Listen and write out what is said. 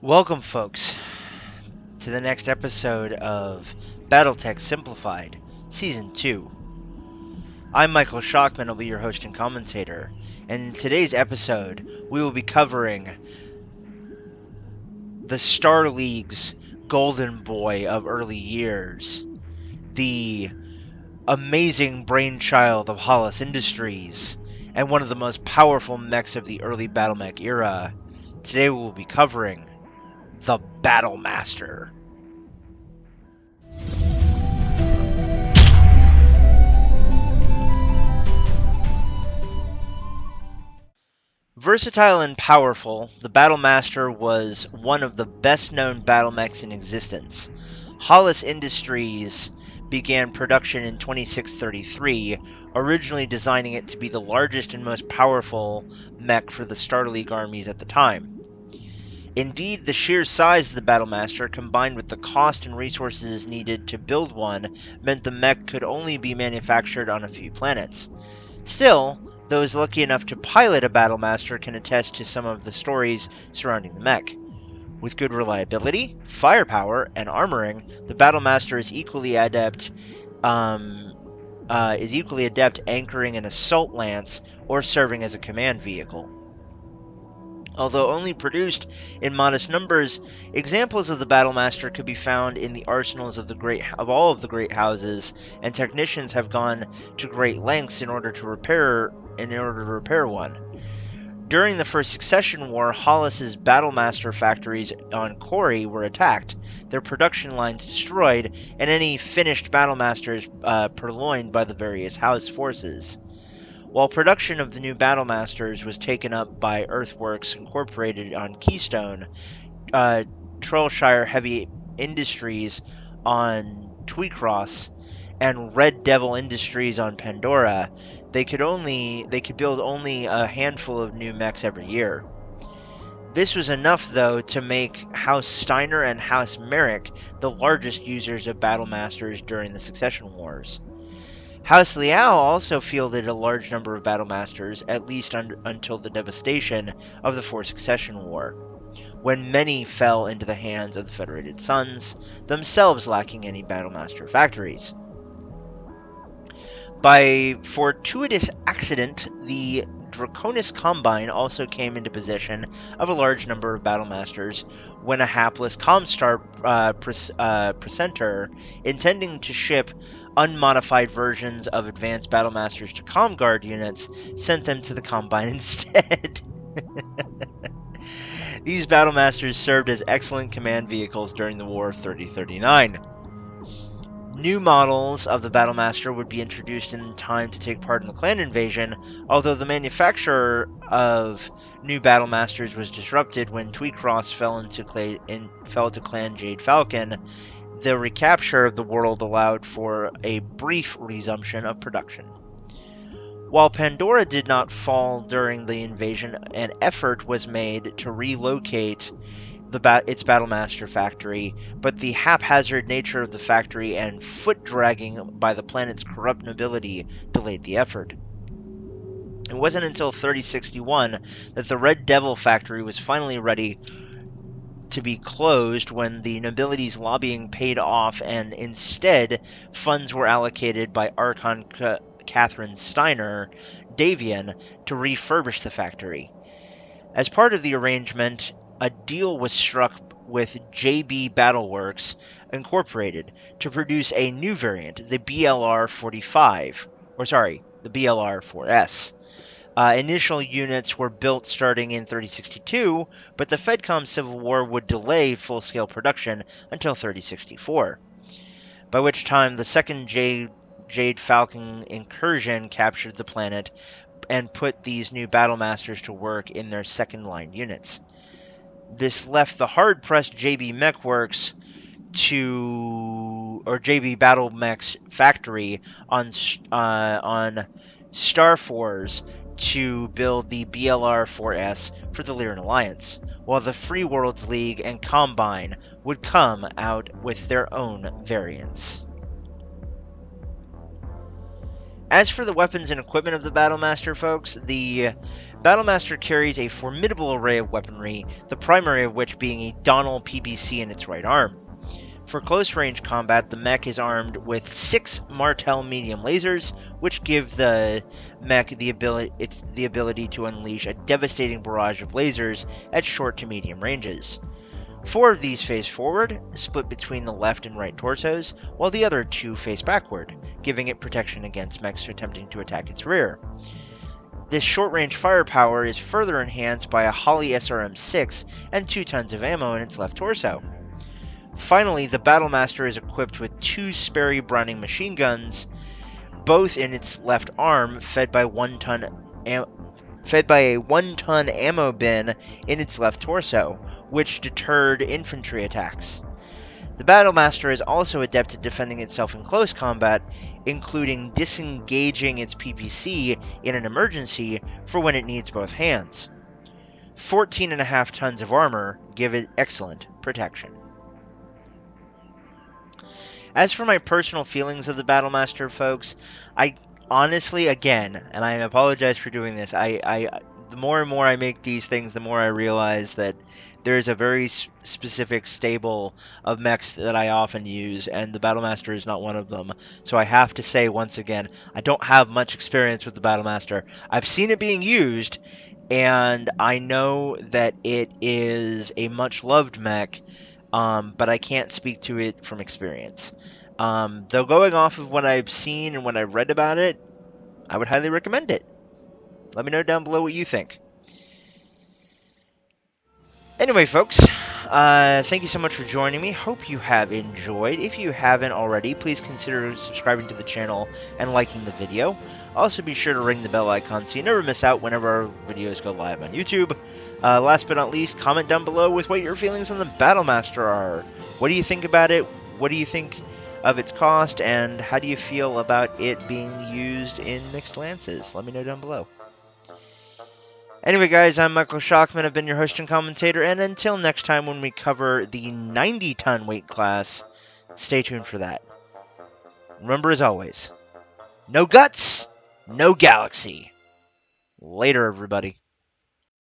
Welcome, folks, to the next episode of BattleTech Simplified, Season 2. I'm Michael Schockman, I'll be your host and commentator, and in today's episode, we will be covering the Star League's golden boy of early years, the amazing brainchild of Hollis Industries, and one of the most powerful mechs of the early Battlemech era. Today we will be covering the Battlemaster. Versatile and powerful, the Battlemaster was one of the best-known battlemechs in existence. Hollis Industries began production in 2633, originally designing it to be the largest and most powerful mech for the Star League armies at the time. Indeed, the sheer size of the Battlemaster, combined with the cost and resources needed to build one, meant the mech could only be manufactured on a few planets. Still, those lucky enough to pilot a Battlemaster can attest to some of the stories surrounding the mech. With good reliability, firepower, and armoring, the Battlemaster is equally adept anchoring an assault lance or serving as a command vehicle. Although only produced in modest numbers, examples of the Battlemaster could be found in the arsenals of all of the great houses, and technicians have gone to great lengths in order to repair one. During the First Succession War, Hollis's Battlemaster factories on Corey were attacked, their production lines destroyed, and any finished Battlemasters purloined by the various house forces. While production of the new Battlemasters was taken up by Earthworks Incorporated on Keystone, Trollshire Heavy Industries on Tweecross, and Red Devil Industries on Pandora, they could build only a handful of new mechs every year. This was enough, though, to make House Steiner and House Merrick the largest users of Battlemasters during the Succession Wars. House Liao also fielded a large number of Battlemasters, at least until the devastation of the Fourth Succession War, when many fell into the hands of the Federated Sons, themselves lacking any Battlemaster factories. By fortuitous accident, the Draconis Combine also came into possession of a large number of Battlemasters when a hapless Comstar presenter, intending to ship unmodified versions of advanced Battlemasters to Comguard units, sent them to the Combine instead. These Battlemasters served as excellent command vehicles during the War of 3039. New models of the Battlemaster would be introduced in time to take part in the clan invasion, although the manufacture of new Battlemasters was disrupted when Tweecross fell to Clan Jade Falcon. The recapture of the world allowed for a brief resumption of production. While Pandora did not fall during the invasion, an effort was made to relocate its Battlemaster factory, but the haphazard nature of the factory and foot-dragging by the planet's corrupt nobility delayed the effort. It wasn't until 3061 that the Red Devil factory was finally ready to be closed, when the nobility's lobbying paid off, and instead funds were allocated by Archon Catherine Steiner, Davian, to refurbish the factory. As part of the arrangement, a deal was struck with JB Battleworks Incorporated to produce a new variant, the BLR-4S. Initial units were built starting in 3062, but the FedCom Civil War would delay full-scale production until 3064, by which time the second Jade Falcon incursion captured the planet and put these new Battlemasters to work in their second-line units. This left the hard-pressed JB JB Battlemech's factory on Starforce to build the BLR-4S for the Lyran Alliance, while the Free Worlds League and Combine would come out with their own variants. As for the weapons and equipment of the Battlemaster, folks, the Battlemaster carries a formidable array of weaponry, the primary of which being a Donnell PBC in its right arm. For close-range combat, the Mech is armed with 6 Martel medium lasers, which give the Mech the ability to unleash a devastating barrage of lasers at short to medium ranges. 4 of these face forward, split between the left and right torsos, while the other 2 face backward, giving it protection against mechs attempting to attack its rear. This short-range firepower is further enhanced by a Holly SRM-6 and 2 tons of ammo in its left torso. Finally, the Battlemaster is equipped with 2 Sperry Browning machine guns, both in its left arm, fed by a 1-ton ammo bin in its left torso, which deterred infantry attacks. The Battlemaster is also adept at defending itself in close combat, including disengaging its PPC in an emergency for when it needs both hands. 14.5 tons of armor give it excellent protection. As for my personal feelings of the Battlemaster, folks, I honestly, again, and I apologize for doing this, the more and more I make these things, the more I realize that there's a very specific stable of mechs that I often use, and the Battlemaster is not one of them. So I have to say once again, I don't have much experience with the Battlemaster. I've seen it being used, and I know that it is a much-loved mech, but I can't speak to it from experience. Though going off of what I've seen and what I've read about it, I would highly recommend it. Let me know down below what you think. Anyway, folks, thank you so much for joining me. Hope you have enjoyed. If you haven't already, please consider subscribing to the channel and liking the video. Also, be sure to ring the bell icon so you never miss out whenever our videos go live on YouTube. Last but not least, comment down below with what your feelings on the Battlemaster are. What do you think about it? What do you think of its cost? And how do you feel about it being used in mixed lances? Let me know down below. Anyway, guys, I'm Michael Shockman. I've been your host and commentator, and until next time when we cover the 90-ton weight class, stay tuned for that. Remember, as always, no guts, no galaxy. Later, everybody.